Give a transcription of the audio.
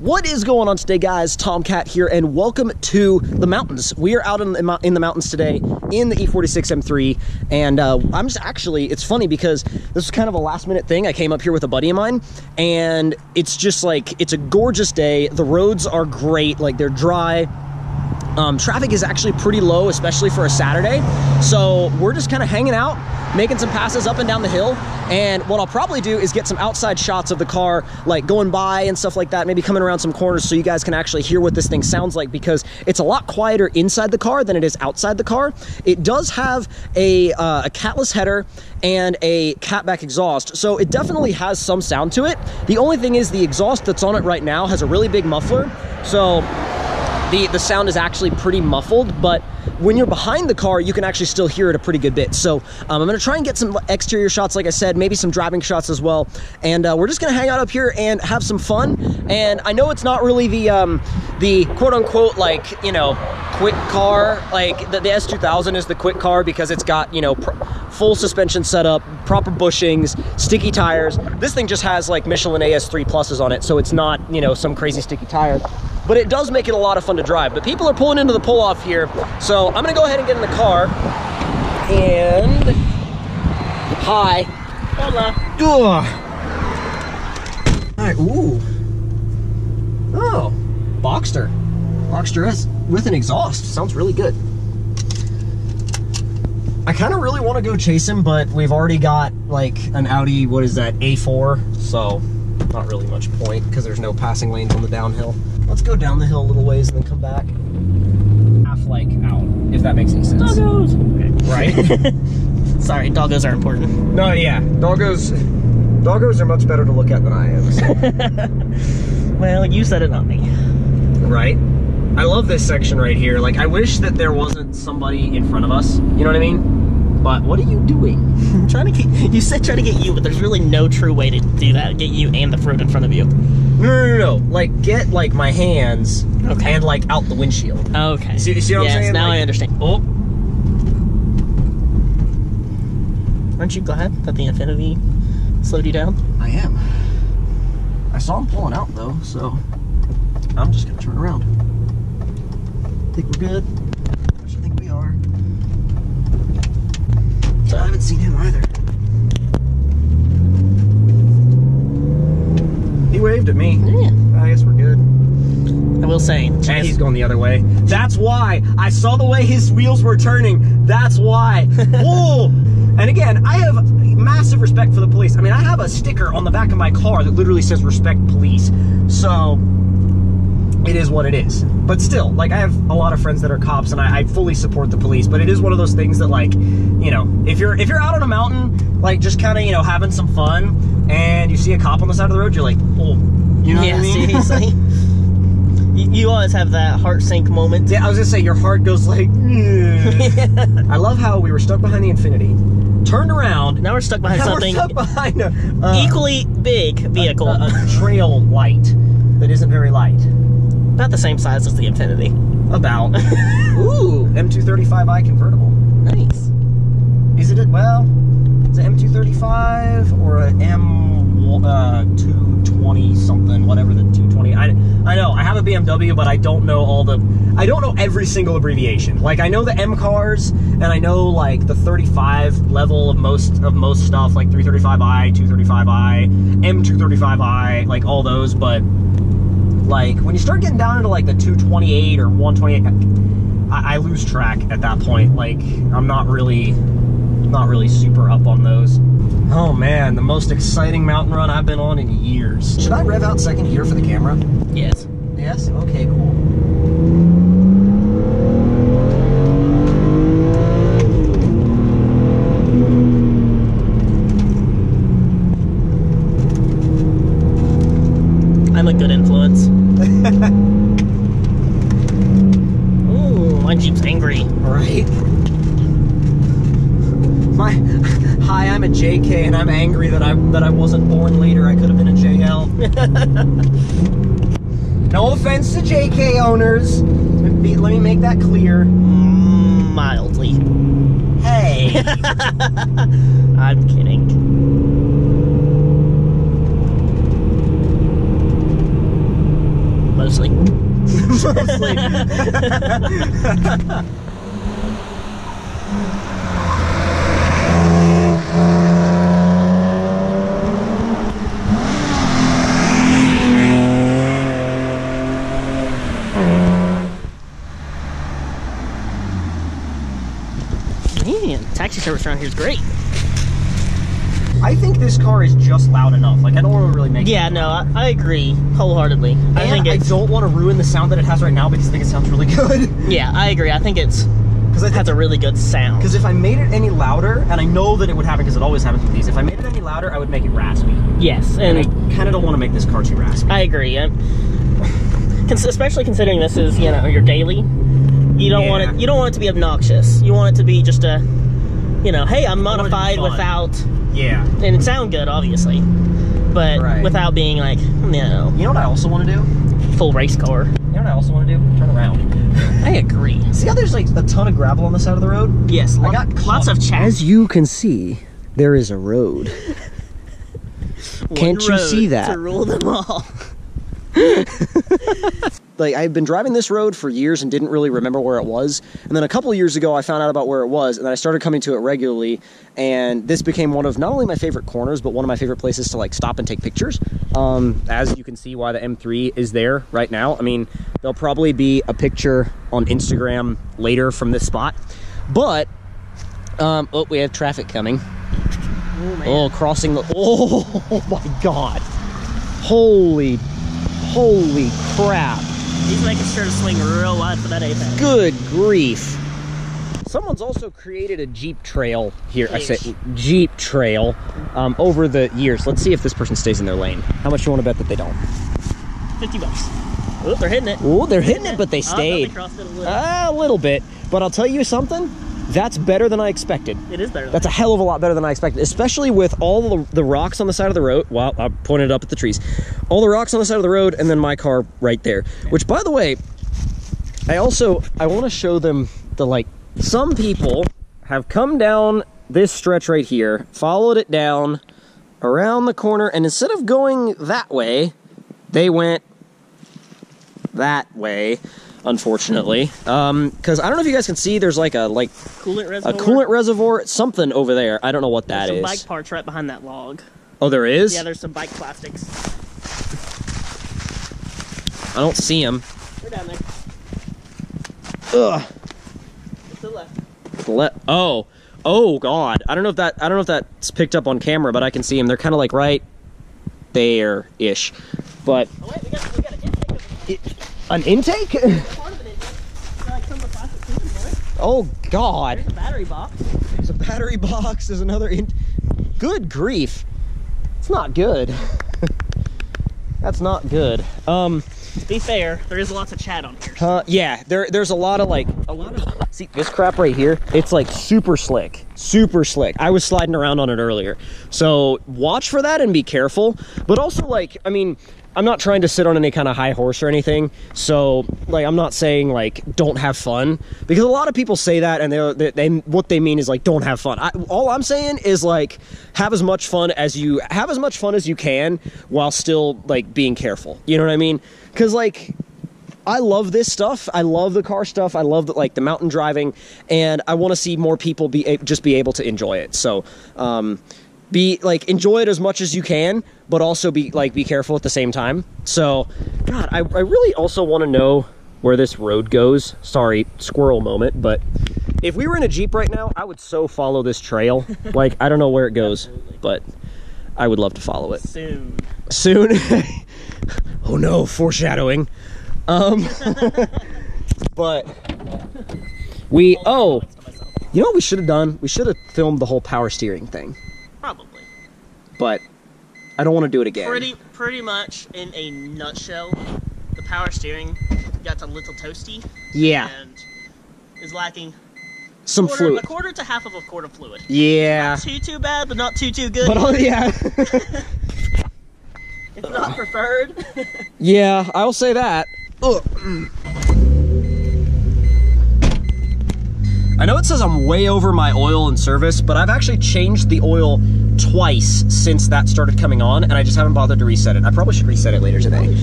What is going on today, guys? Tomcat here, and welcome to the mountains. We are out in the mountains today in the E46 M3, and I'm just actually, it's funny because this is kind of a last minute thing. I came up here with a buddy of mine, and it's just like, it's a gorgeous day. The roads are great, like they're dry. Traffic is actually pretty low, especially for a Saturday. So we're just kind of hanging out, making some passes up and down the hill. And what I'll probably do is get some outside shots of the car, like going by and stuff like that, maybe coming around some corners so you guys can actually hear what this thing sounds like, because it's a lot quieter inside the car than it is outside the car. It does have a catless header and a catback exhaust, so it definitely has some sound to it. The only thing is the exhaust that's on it right now has a really big muffler, so the sound is actually pretty muffled, but when you're behind the car, you can actually still hear it a pretty good bit. So I'm gonna try and get some exterior shots, like I said, maybe some driving shots as well. And we're just gonna hang out up here and have some fun. And I know it's not really the quote unquote, like, you know, quick car. Like the S2000 is the quick car because it's got, you know, full suspension setup, proper bushings, sticky tires. This thing just has like Michelin AS3 pluses on it, so it's not, you know, some crazy sticky tire. But it does make it a lot of fun to drive. But people are pulling into the pull-off here, so I'm gonna go ahead and get in the car. And hi. Hola. Ugh. All right. Ooh. Oh, Boxster. Boxster S with an exhaust. Sounds really good. I kind of really want to go chase him, but we've already got like an Audi. What is that? A4. So not really much point because there's no passing lanes on the downhill. Let's go down the hill a little ways and then come back. Half like out, if that makes any sense. Doggos! Okay. Right? Sorry, doggos are important. No, yeah. Doggos are much better to look at than I am. So. Well, you said it, not me. Right? I love this section right here. Like, I wish that there wasn't somebody in front of us. You know what I mean? But what are you doing? I'm trying to get, you said try to get you, but there's really no true way to do that. Get you and the fruit in front of you. No. Like, get, like, my hands and, like, out the windshield. Okay. You see what I'm saying? Yes, now like, I understand. Oh. Aren't you glad that the Infinity slowed you down? I am. I saw him pulling out, though, so I'm just going to turn around. Think we're good? I think we are. So I haven't seen him either. He waved at me. Yeah. I guess we're good. I will say. And he's going the other way. That's why. I saw the way his wheels were turning. That's why. Whoa! And again, I have massive respect for the police. I mean, I have a sticker on the back of my car that literally says respect police. So it is what it is. But still, like, I have a lot of friends that are cops, and I fully support the police, but it is one of those things that, like, you know, if you're out on a mountain, like, just kind of, you know, having some fun, and you see a cop on the side of the road, you're like, oh, you know what I mean? Seriously. You always have that heart sink moment. Yeah, I was gonna say, your heart goes like, I love how we were stuck behind the Infinity, turned around. Now we're stuck behind something we're stuck behind a, equally big vehicle. A trail light that isn't very light. About the same size as the Infinity. About. Ooh, M235i convertible. Nice. Is it, well, is it M235 or a M220 something, whatever the 220, I know, I have a BMW, but I don't know I don't know every single abbreviation. Like, I know the M cars, and I know, like, the 35 level of most stuff, like 335i, 235i, M235i, like, all those, but like, when you start getting down into, like, the 228 or 128, I lose track at that point. Like, I'm not really super up on those. Oh man, the most exciting mountain run I've been on in years. Should I rev out second gear for the camera? Yes. Yes? Okay, cool. I'm a good influence. Ooh, my Jeep's angry. Right? Hi, I'm a JK, and I'm angry that I wasn't born later. I could have been a JL. No offense to JK owners. Let me make that clear. Mildly. Hey. I'm kidding. mostly. Mostly. Man, taxi service around here is great. I think this car is just loud enough. Like, I don't want to really make Yeah, no, I agree wholeheartedly. I think I don't want to ruin the sound that it has right now because I think it sounds really good. Yeah, I agree. I think it has a really good sound. Because if I made it any louder, and I know that it would happen because it always happens with these, if I made it any louder, I would make it raspy. Yes, And I kind of don't want to make this car too raspy. I agree. Especially considering this is, you know, your daily. You don't want it. You don't want it to be obnoxious. You want it to be just a, you know, hey, I'm modified without. Yeah. And it sound good, obviously, but without being like, you know. You know what I also want to do? Full race car. You know what I also want to do? Turn around. I agree. See how there's like a ton of gravel on the side of the road? Yes. I got lots of chat. As you can see, there is a road. Can't you see that? To rule them all. Like, I've been driving this road for years and didn't really remember where it was. And then a couple of years ago, I found out about where it was, and then I started coming to it regularly. And this became one of not only my favorite corners, but one of my favorite places to like stop and take pictures. As you can see why the M3 is there right now. I mean, there'll probably be a picture on Instagram later from this spot. But, oh, we have traffic coming. Oh, man. Oh, crossing the, oh my God. Holy crap. He's making sure to swing real wide for that apex. Good grief. Someone's also created a Jeep trail here. I say Jeep trail over the years. Let's see if this person stays in their lane. How much do you want to bet that they don't? $50. Oh, they're hitting it. Oh, they're hitting it, but they stayed. They crossed it a little bit. But I'll tell you something. That's better than I expected. It is better. That's a hell of a lot better than I expected, especially with all the rocks on the side of the road. Well, I pointed up at the trees. All the rocks on the side of the road, and then my car right there. Yeah. Which, by the way, I want to show them the, like, some people have come down this stretch right here, followed it down around the corner, and instead of going that way, they went that way. Unfortunately, because I don't know if you guys can see, there's like a coolant reservoir, something over there. I don't know what that is. There's some bike parts right behind that log. Oh, there is? Yeah, there's some bike plastics. I don't see them. They're down there. Ugh. To the left. Oh God. I don't know if that's picked up on camera, but I can see them. They're kind of like right there-ish. But oh wait, we got an intake. An intake? Part of an intake. Like some of the plastic tubing, boy. Oh God. There's a battery box. There's a battery box. There's another Good grief. It's not good. That's not good. To be fair, there is lots of chat on here. Yeah, there's a lot of see this crap right here, it's like super slick. I was sliding around on it earlier. So watch for that and be careful. But also, like, I mean, I'm not trying to sit on any kind of high horse or anything. So, like, I'm not saying, like, don't have fun. Because a lot of people say that, and what they mean is, like, don't have fun. All I'm saying is, like, have as much fun as you can while still, like, being careful. You know what I mean? Because, like, I love this stuff. I love the car stuff. I love the mountain driving, and I want to see more people just be able to enjoy it. So, enjoy it as much as you can, but also be careful at the same time. So, God, I really also want to know where this road goes. Sorry, squirrel moment, but if we were in a Jeep right now, I would so follow this trail. Like, I don't know where it goes, but I would love to follow it. Soon. Oh no, foreshadowing. But you know what we should have done? We should have filmed the whole power steering thing. Probably. But I don't want to do it again. Pretty much in a nutshell, the power steering got a little toasty. Yeah. And is lacking some fluid. A quarter to half of a quart of fluid. Yeah. Not too bad, but not too good. But yeah. It's not preferred. Yeah, I'll say that. Ugh. I know it says I'm way over my oil and service, but I've actually changed the oil twice since that started coming on, and I just haven't bothered to reset it. I probably should reset it later today.